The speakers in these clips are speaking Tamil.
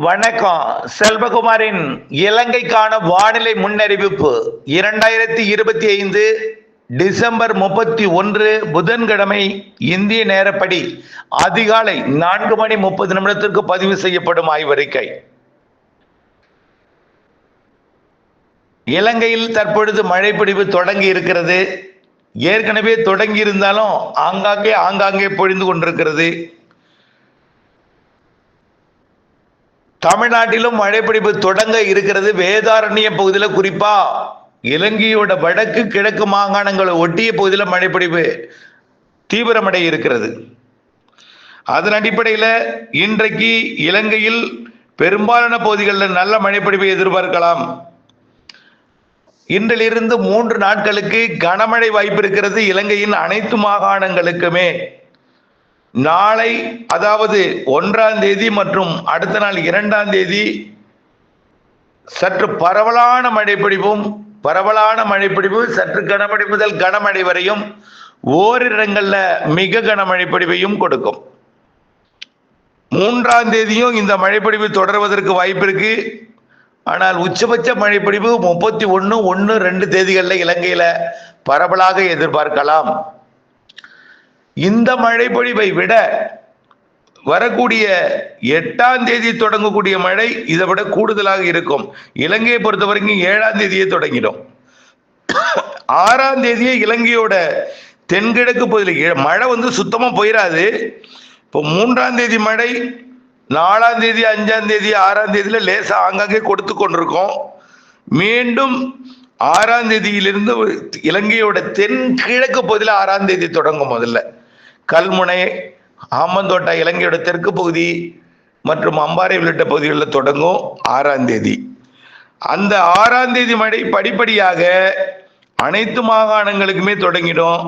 வணக்கம். செல்வகுமாரின் இலங்கைக்கான வானிலை முன்னறிவிப்பு 2025 டிசம்பர் 31 புதன்கிழமை இந்திய நேரப்படி அதிகாலை 4:30 பதிவு செய்யப்படும் ஆய்வறிக்கை. இலங்கையில் தற்பொழுது மழைப்பிடிவு தொடங்கி இருக்கிறது. ஏற்கனவே தொடங்கி இருந்தாலும் ஆங்காங்கே பொழிந்து கொண்டிருக்கிறது. தமிழ்நாட்டிலும் மழைப்பிடிப்பு தொடங்க இருக்கிறது. வேதாரண்ய பகுதியில், குறிப்பா இலங்கையோட வடக்கு கிழக்கு மாகாணங்களை ஒட்டிய பகுதியில் மழைப்பிடிப்பு தீவிரமடைய இருக்கிறது. அதன் அடிப்படையில் இன்றைக்கு இலங்கையில் பெரும்பாலான பகுதிகளில் நல்ல மழைப்பிடிப்பை எதிர்பார்க்கலாம். இன்றிலிருந்து 3 நாட்களுக்கு கனமழை வாய்ப்பு இருக்கிறது இலங்கையின் அனைத்து மாகாணங்களுக்குமே. நாளை, அதாவது 1ஆம் தேதி மற்றும் அடுத்த நாள் 2ஆம் தேதி சற்று பரவலான மழைப்பிடிப்பு சற்று கனமழை முதல் கனமழை வரையும் ஓரிடங்கள்ல மிக கனமழை பொழிவையும் கொடுக்கும். 3ஆம் தேதியும் இந்த மழைப்பிடிப்பு தொடர்வதற்கு வாய்ப்பு இருக்கு. ஆனால் உச்சபட்ச மழைப்பிடிப்பு 31, 1, 2 தேதிகளில் இலங்கையில பரவலாக எதிர்பார்க்கலாம். இந்த மழைப்பொழிவை விட வரக்கூடிய 8ஆம் தேதி தொடங்கக்கூடிய மழை இதை விட கூடுதலாக இருக்கும். இலங்கையை பொறுத்த வரைக்கும் 7ஆம் தேதியே தொடங்கிடும். 6ஆம் தேதியே இலங்கையோட தென்கிழக்கு பகுதியில் மழை சுத்தமா போயிடாது. இப்போ 3ஆம் தேதி மழை, 4ஆம் தேதி, 5ஆம் தேதி, 6ஆம் தேதியில லேசா ஆங்காங்கே கொடுத்து கொண்டிருக்கோம். மீண்டும் 6ஆம் தேதியிலிருந்து இலங்கையோட தென்கிழக்கு பகுதியில் 6ஆம் தேதி தொடங்கும். முதல்ல கல்முனை, ஆமந்தோட்டா, இலங்கையோட தெற்கு பகுதி மற்றும் அம்பாறை உள்ளிட்ட பகுதிகளில் தொடங்கும் 6ஆம் தேதி. அந்த 6ஆம் தேதி மழை படிப்படியாக அனைத்து மாகாணங்களுக்குமே தொடங்கிடும்.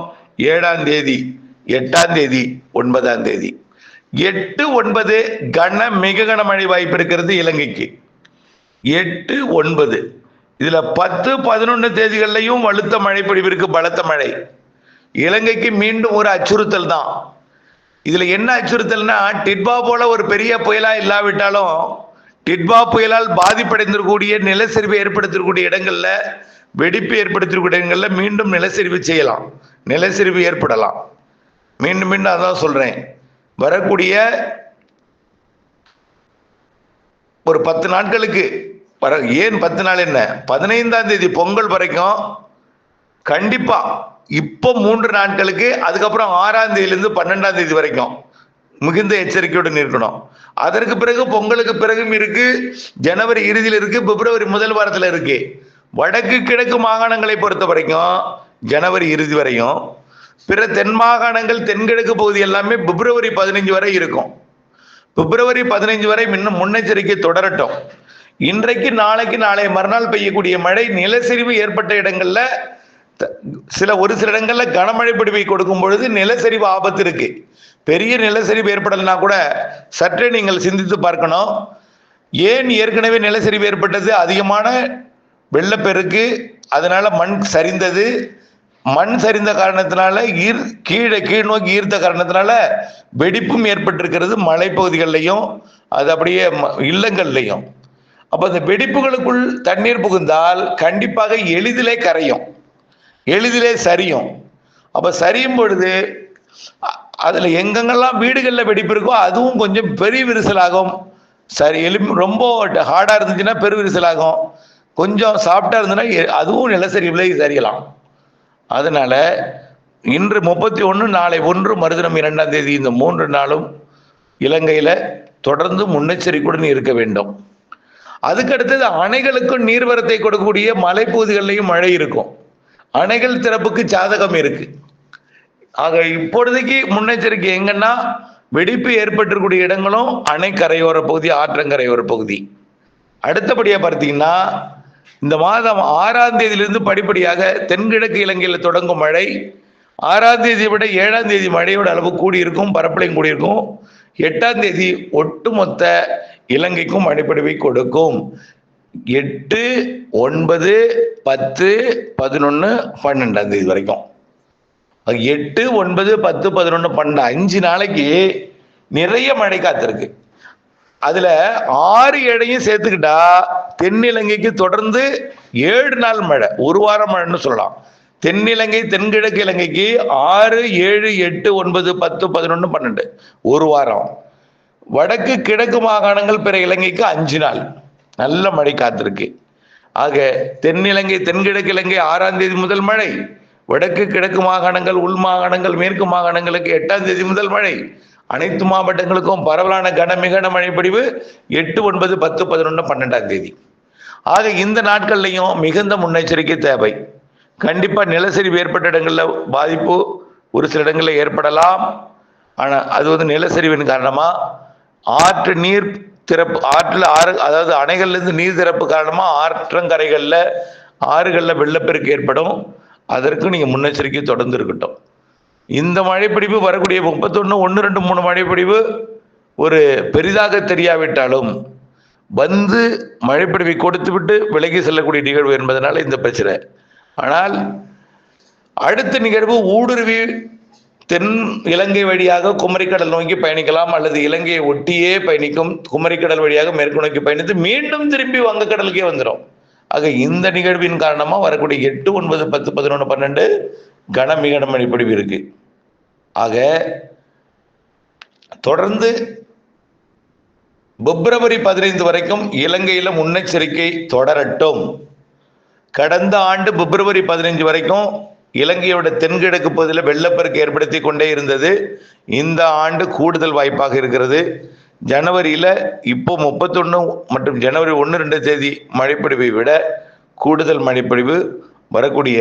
7ஆம் தேதி, 8ஆம் தேதி, 9ஆம் தேதி, 8, 9 மிக கனமழை வாய்ப்பு இருக்கிறது இலங்கைக்கு. 8, 9 இதுல 10, 11 தேதிகளிலையும் வலுத்த மழை பொழிவிற்கு, பலத்த மழை. இலங்கைக்கு மீண்டும் ஒரு அச்சுறுத்தல் தான். இதுல என்ன அச்சுறுத்தல்னா, டிட்வா போல ஒரு பெரிய புயலா இல்லாவிட்டாலும் டிட்வா புயலால் பாதிப்படைந்திருக்கக்கூடிய, நிலச்சரிவை ஏற்படுத்தக்கூடிய இடங்கள்ல, வெடிப்பு ஏற்படுத்தக்கூடிய இடங்கள்ல மீண்டும் நிலச்சரிவு செய்யலாம், நிலச்சரிவு ஏற்படலாம். மீண்டும் அதான் சொல்றேன். வரக்கூடிய ஒரு 10 நாட்களுக்கு, ஏன் 10 நாள் என்ன, 15ஆம் தேதி பொங்கல் வரைக்கும் கண்டிப்பா, இப்போ 3 நாட்களுக்கு, அதுக்கப்புறம் 6ஆம் தேதியிலிருந்து 12ஆம் தேதி வரைக்கும் மிகுந்த எச்சரிக்கையுடன் இருக்கணும். அதற்கு பிறகு பொங்கலுக்கு பிறகும் இருக்கு, ஜனவரி இறுதியில் இருக்கு, பிப்ரவரி முதல் வாரத்தில் இருக்கு. வடக்கு கிழக்கு மாகாணங்களை பொறுத்த வரைக்கும் ஜனவரி இறுதி வரையும், பிற தென் மாகாணங்கள், தென்கிழக்கு பகுதி எல்லாமே பிப்ரவரி 15 வரை இருக்கும். பிப்ரவரி 15 வரை இன்னும் முன்னெச்சரிக்கை தொடரட்டும். இன்றைக்கு, நாளைக்கு, நாளை மறுநாள் பெய்யக்கூடிய மழை நிலச்சரிவு ஏற்பட்ட இடங்கள்ல, ஒரு சில இடங்கள்ல கனமழை பொழிவை கொடுக்கும் பொழுது நிலச்சரிவு ஆபத்து இருக்கு. பெரிய நிலச்சரிவு ஏற்படலைன்னா கூட சற்றே நீங்கள் சிந்தித்து பார்க்கணும். ஏன் ஏற்கனவே நிலச்சரிவு ஏற்பட்டது? அதிகமான வெள்ளப்பெருக்கு, அதனால மண் சரிந்தது. மண் சரிந்த காரணத்தினால கீழ் நோக்கி ஈர்த்த காரணத்தினால வெடிப்பும் ஏற்பட்டிருக்கிறது மலைப்பகுதிகளிலையும், அது அப்படியே இல்லங்கள்லையும். அப்ப அந்த வெடிப்புகளுக்குள் தண்ணீர் புகுந்தால் கண்டிப்பாக எளிதிலே கரையும், எளிதிலே சரியும். அப்ப சரியும் பொழுது அதுல எங்கெங்கெல்லாம் வீடுகளில் வெடிப்பு இருக்கோ அதுவும் கொஞ்சம் பெரிய விரிசலாகும். ரொம்ப ஹார்டா இருந்துச்சுன்னா பெரு விரிசலாகும், கொஞ்சம் சாஃப்டா இருந்ததுன்னா அதுவும் நிலச்சரிவுல சரியலாம். அதனால இன்று 31, நாளை 1, மறுதினம் 2ஆம் தேதி, இந்த 3 நாளும் இலங்கையில தொடர்ந்து முன்னெச்சரிக்கையுடன் இருக்க வேண்டும். அதுக்கடுத்தது அணைகளுக்கும் நீர்வரத்தை கொடுக்கக்கூடிய மலைப்பகுதிகளிலையும் மழை இருக்கும். அணைகள் திறப்புக்கு சாதகம் இருக்கு. ஆக இப்பொழுதைக்கு முன்னெச்சரிக்கை எங்கன்னா, வெடிப்பு ஏற்பட்டிருக்கூடிய இடங்களும் அணை கரையோர பகுதி, ஆற்றங்கரையோர பகுதி. அடுத்தபடியா பார்த்தீங்கன்னா, இந்த மாதம் 6ஆம் தேதியிலிருந்து படிப்படியாக தென்கிழக்கு இலங்கையில தொடங்கும் மழை 6ஆம் தேதியை விட 7ஆம் தேதி மழையோட அளவு கூடியிருக்கும், பரப்பளையும் கூடியிருக்கும். 8ஆம் தேதி ஒட்டுமொத்த இலங்கைக்கும் மழைப்பொழிவை கொடுக்கும். 8, 9, 10, 11, 12ஆம் தேதி வரைக்கும். 8, 9, 10, 11, 12 5 நாளைக்கு நிறைய மழை காத்திருக்கு. அதுல 6 7ஐயும் சேர்த்துக்கிட்டா தென்னிலங்கைக்கு தொடர்ந்து 7 நாள் மழை, ஒரு வாரம் மழைன்னு சொல்லலாம். தென்னிலங்கை தென்கிழக்கு இலங்கைக்கு 6 7 8 9 10 11 12 ஒரு வாரம். வடக்கு கிழக்கு மாகாணங்கள் பிற இலங்கைக்கு 5 நாள் நல்ல மழை காத்திருக்கு. ஆக தென்னிலங்கை தென்கிழக்கு இலங்கை 6ஆம் தேதி முதல் மழை, வடக்கு கிழக்கு மாகாணங்கள் உள் மாகாணங்கள் மேற்கு மாகாணங்களுக்கு 8ஆம் தேதி முதல் மழை, அனைத்து மாவட்டங்களுக்கும் பரவலான மிக மழை பொழிவு 8 9 10 11 12ஆம் தேதி. ஆக இந்த நாட்கள்லையும் மிகுந்த முன்னெச்சரிக்கை தேவை. கண்டிப்பா நிலச்சரிவு ஏற்பட்ட இடங்கள்ல பாதிப்பு ஒரு சில இடங்கள்ல ஏற்படலாம். ஆனா அது நிலச்சரிவின் காரணமா ஆற்று நீர் திறப்பு, ஆற்றுல அதாவது அணைகள்ல இருந்து நீர் திறப்பு காரணமா ஆற்றங்கரைகள்ல ஆறுகள்ல வெள்ளப்பெருக்கு ஏற்படும். அதற்கு நீங்க முன்னெச்சரிக்கை தொடர்ந்து இருக்கட்டும். இந்த மழைப்பிடிப்பு வரக்கூடிய 31 1 2 3 மழைப்பிடிவு ஒரு பெரிதாக தெரியாவிட்டாலும் வந்து மழைப்பிடிவை கொடுத்து விட்டு விலகி செல்லக்கூடிய நிகழ்வு என்பதனால இந்த பிரச்சனை. ஆனால் அடுத்த நிகழ்வு ஊடுருவி தென் இலங்கை வழியாக குமரிக்கடல் நோக்கி பயணிக்கலாம், அல்லது இலங்கையை ஒட்டியே பயணிக்கும் குமரிக்கடல் வழியாக மேற்கு நோக்கி பயணித்து மீண்டும் திரும்பி வங்கக்கடலுக்கே வந்துடும். ஆக இந்த நிகழ்வின் காரணமா வரக்கூடிய 8 9 10 11 12 மிக கனமழை பொழிவு இருக்கு. ஆக தொடர்ந்து பிப்ரவரி 15 வரைக்கும் இலங்கையில முன்னெச்சரிக்கை தொடரட்டும். கடந்த ஆண்டு பிப்ரவரி 15 வரைக்கும் இலங்கையோட தென்கிழக்கு பகுதியில் வெள்ளப்பெருக்கு ஏற்படுத்தி கொண்டே இருந்தது. இந்த ஆண்டு கூடுதல் வாய்ப்பாக இருக்கிறது. ஜனவரியில இப்போ 31 மற்றும் ஜனவரி 1 2 தேதி மழைப்பொழிவை விட கூடுதல் மழைப்பொழிவு வரக்கூடிய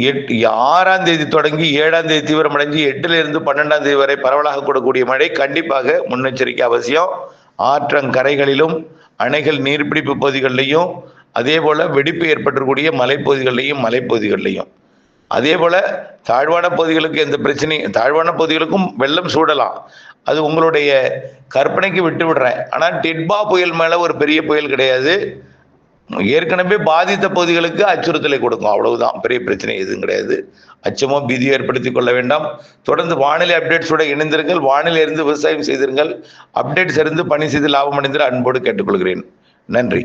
6ஆம் தேதி தொடங்கி 7ஆம் தேதி தீவிரமடைஞ்சு 8ல இருந்து 12ஆம் தேதி வரை பரவலாக கூடக்கூடிய மழை கண்டிப்பாக முன்னெச்சரிக்கை அவசியம். ஆற்றங்கரைகளிலும் அணைகள் நீர்பிடிப்பு பகுதிகளிலையும் அதே போல வெடிப்பு ஏற்பட்டிருக்கூடிய மலைப்பகுதிகளிலையும் அதே போல தாழ்வான பகுதிகளுக்கு எந்த பிரச்சனையும், தாழ்வான பகுதிகளுக்கும் வெள்ளம் சூடலாம், அது உங்களுடைய கற்பனைக்கு விட்டு விடுறேன். ஆனால் டிட்பா புயல் மேல ஒரு பெரிய புயல் கிடையாது. ஏற்கனவே பாதித்த பகுதிகளுக்கு அச்சுறுத்தலை கொடுக்கும், அவ்வளவுதான். பெரிய பிரச்சனை எதுவும் கிடையாது. அச்சமோ பீதியோ ஏற்படுத்திக் கொள்ள வேண்டாம். தொடர்ந்து வானிலை அப்டேட்ஸோட இணைந்திருங்கள். வானிலை இருந்து விவசாயம் செய்திருங்கள். அப்டேட்ஸ் இருந்து பணி செய்து லாபம் அடைந்து அன்போடு கேட்டுக்கொள்கிறேன். நன்றி.